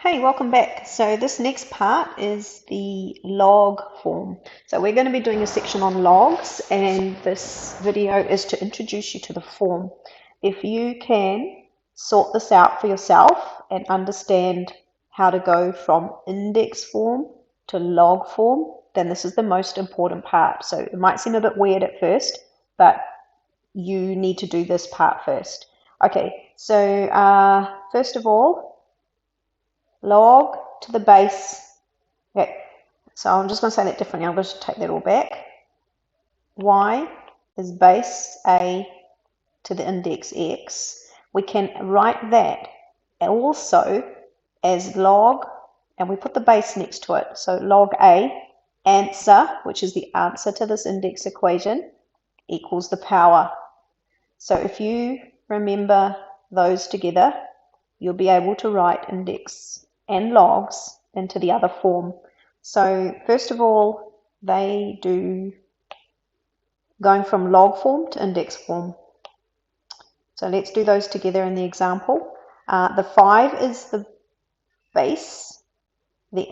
Hey, welcome back. So this next part is the log form. So we're going to be doing a section on logs, and this video is to introduce you to the form. If you can sort this out for yourself and understand how to go from index form to log form, then this is the most important part. So it might seem a bit weird at first, but you need to do this part first. Okay, so first of all, log to the base. Okay, so I'm just going to say that differently. I'm going to take that all back. Y is base A to the index X. We can write that also as log, and we put the base next to it. So log A, answer, which is the answer to this index equation, equals the power. So if you remember those together, you'll be able to write index and logs into the other form. So first of all, they do going from log form to index form. So let's do those together in the example. The 5 is the base. The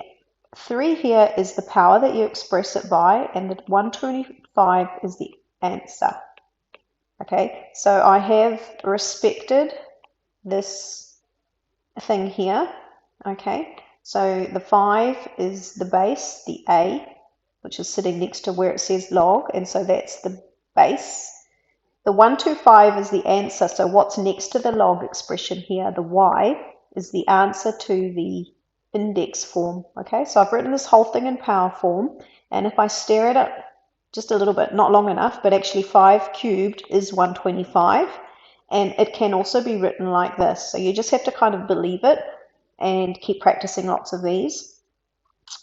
3 here is the power that you express it by, and the 125 is the answer. Okay, so I have respected this thing here. Okay, so the 5 is the base, the A, which is sitting next to where it says log, and so that's the base. The 125 is the answer, so what's next to the log expression here, the Y, is the answer to the index form. Okay, so I've written this whole thing in power form, and if I stare at it just a little bit, not long enough, but actually 5 cubed is 125, and it can also be written like this. So you just have to kind of believe it and keep practicing lots of these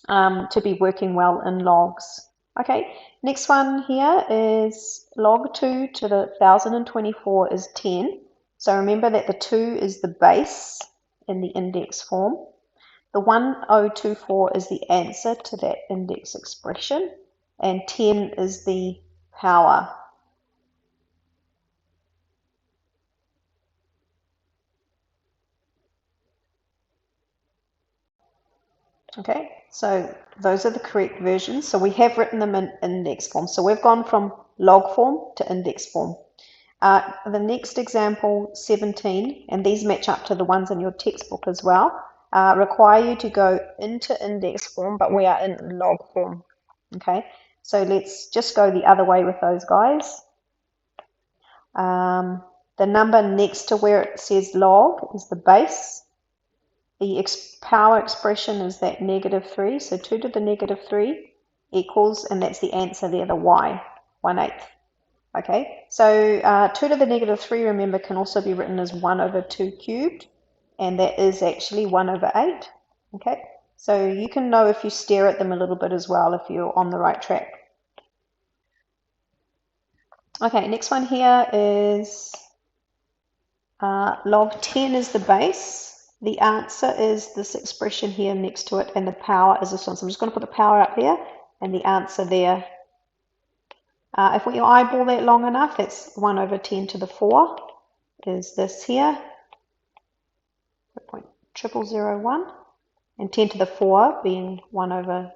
to be working well in logs. Okay, next one here is log 2 to the 1024 is 10. So remember that the 2 is the base in the index form. The 1024 is the answer to that index expression, and 10 is the power. Okay, so those are the correct versions. So we have written them in index form. So we've gone from log form to index form. The next example, 17, and these match up to the ones in your textbook as well, require you to go into index form, but we are in log form. Okay, so let's just go the other way with those guys. The number next to where it says log is the base. The power expression is that -3, so 2 to the -3 equals, and that's the answer there, the Y, 1/8. Okay, so 2 to the -3, remember, can also be written as 1 over 2 cubed, and that is actually 1 over 8. Okay, so you can know if you stare at them a little bit as well if you're on the right track. Okay, next one here is log 10 is the base. The answer is this expression here next to it, and the power is this one. So I'm just going to put the power up here and the answer there. If we eyeball that long enough, that's 1 over 10 to the 4 is this here, 0.0001, and 10 to the 4 being 1 over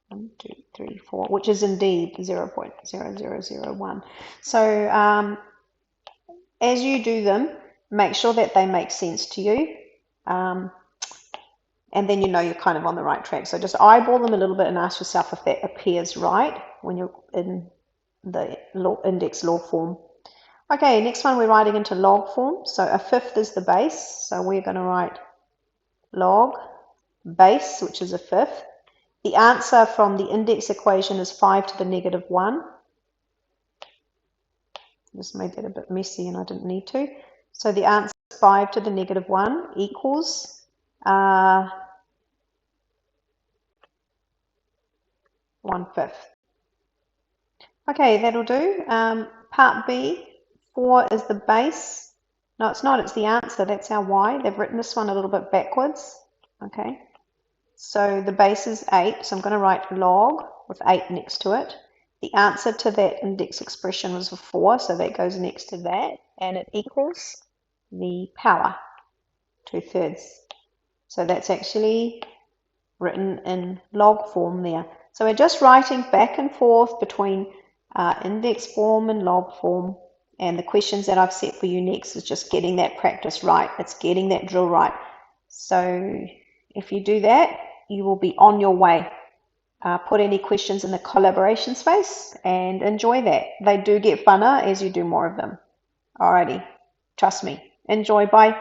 1, 2, 3, 4, which is indeed 0.0001. So as you do them, make sure that they make sense to you. And then you know you're kind of on the right track. So just eyeball them a little bit and ask yourself if that appears right when you're in the index log form. Okay, next one we're writing into log form. So a 5th is the base. So we're going to write log base, which is a 5th. The answer from the index equation is 5 to the -1. Just made that a bit messy and I didn't need to. So the answer is 5 to the -1 equals 1/5. Okay, that'll do. Part B, 4 is the base. No, it's not, it's the answer. That's our Y. They've written this one a little bit backwards. Okay, so the base is 8, so I'm going to write log with 8 next to it. The answer to that index expression was 4, so that goes next to that, and it equals the power, 2/3. So that's actually written in log form there. So we're just writing back and forth between index form and log form. And the questions that I've set for you next is just getting that practice right. It's getting that drill right. So if you do that, you will be on your way. Put any questions in the collaboration space and enjoy that. They do get funner as you do more of them. Alrighty, trust me. Enjoy, bye.